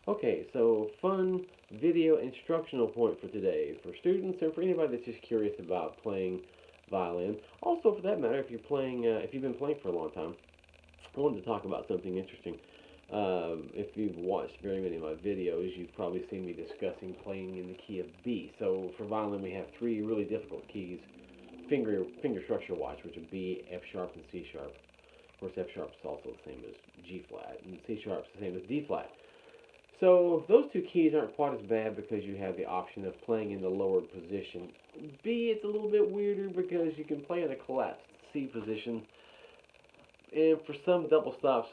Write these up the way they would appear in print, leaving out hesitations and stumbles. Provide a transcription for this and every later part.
Okay, so fun video instructional point for today for students and for anybody that's just curious about playing violin. Also, for that matter, if you've been playing for a long time, I wanted to talk about something interesting. If you've watched very many of my videos, you've probably seen me discussing playing in the key of B. So for violin, we have three really difficult keys, finger structure wise, which are B, F sharp, and C sharp. Of course, F sharp is also the same as G flat, and C sharp is the same as D flat. So those two keys aren't quite as bad because you have the option of playing in the lowered position. B, it's a little bit weirder because you can play in a collapsed C position, and for some double stops,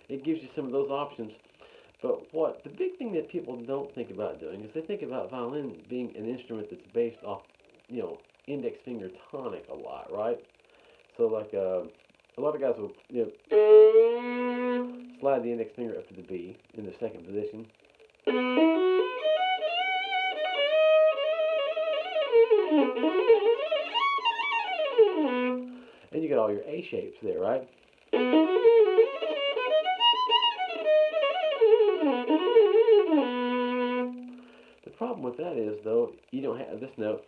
it gives you some of those options. But what the big thing that people don't think about doing is they think about violin being an instrument that's based off, index finger tonic a lot, right? So like a lot of guys will slide the index finger up to the B in the second position, and you got all your A shapes there, right? The problem with that is though you don't have this note,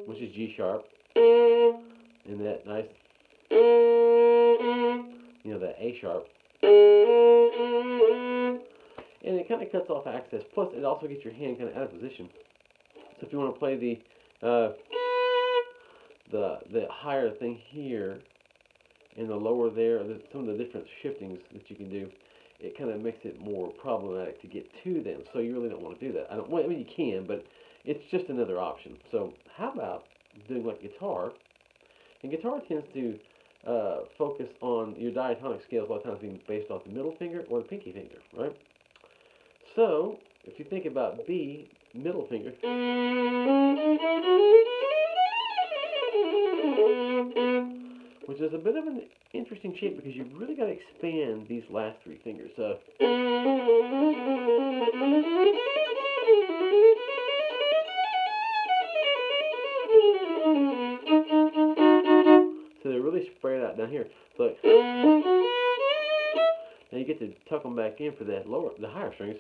which is G sharp, and that nice, that A sharp, and it kind of cuts off access. Plus, it also gets your hand kind of out of position. So if you want to play the higher thing here and the lower there, some of the different shiftings that you can do, it kind of makes it more problematic to get to them. So you really don't want to do that. I mean, you can, but it's just another option. So how about doing like guitar? And guitar tends to focus on your diatonic scales a lot of times being based off the middle finger or the pinky finger, right? So if you think about B, middle finger, which is a bit of an interesting shape because you've really got to expand these last three fingers. So they're really spread out down here. So now you get to tuck them back in for the higher strings.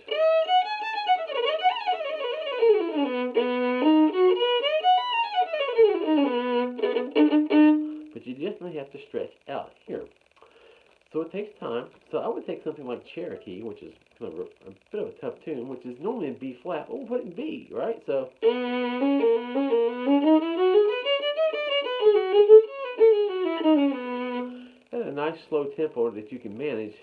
But you definitely have to stretch out here. So it takes time. So I would take something like Cherokee, which is kind of a bit of a tough tune, which is normally in B flat. But we'll put it in B, right? So at a nice slow tempo that you can manage.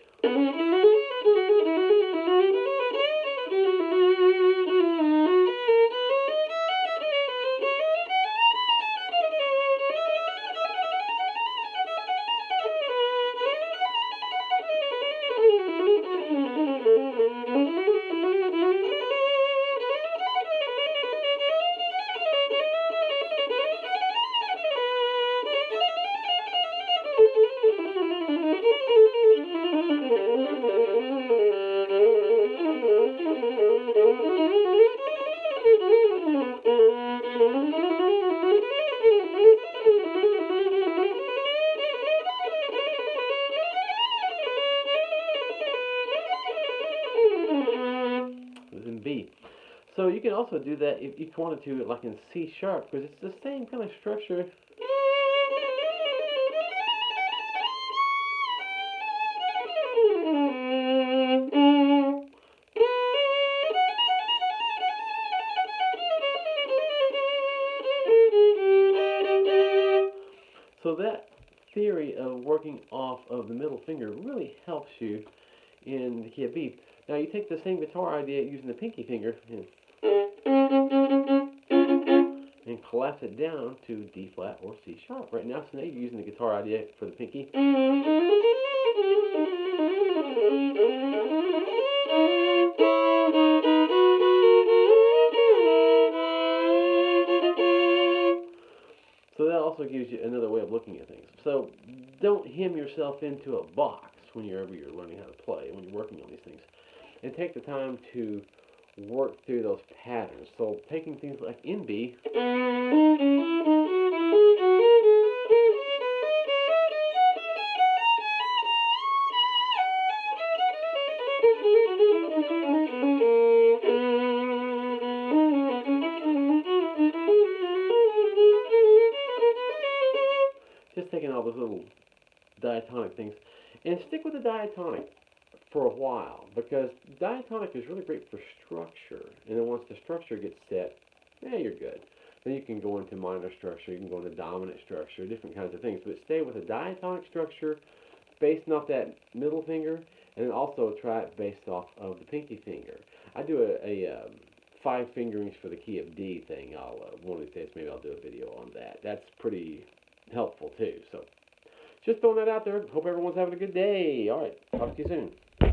In B. So you can also do that if you wanted to, like in C sharp, because it's the same kind of structure. So that theory of working off of the middle finger really helps you in the key of B. Now you take the same guitar idea using the pinky finger and collapse it down to D flat or C sharp. Right now, so now you're using the guitar idea for the pinky. So that also gives you another way of looking at things. So don't hem yourself into a box whenever you're learning how to play, when you're working on these things. And take the time to work through those patterns. So taking things like in B, Just taking all those little diatonic things, and stick with the diatonic for a while, because diatonic is really great for structure. And then once the structure gets set, yeah, you're good. Then you can go into minor structure, you can go into dominant structure, different kinds of things. But stay with a diatonic structure based off that middle finger, and then also try it based off of the pinky finger. I do a 5 fingerings for the key of D thing. One of these days maybe I'll do a video on that. That's pretty helpful too. So just throwing that out there. Hope everyone's having a good day. All right, talk to you soon.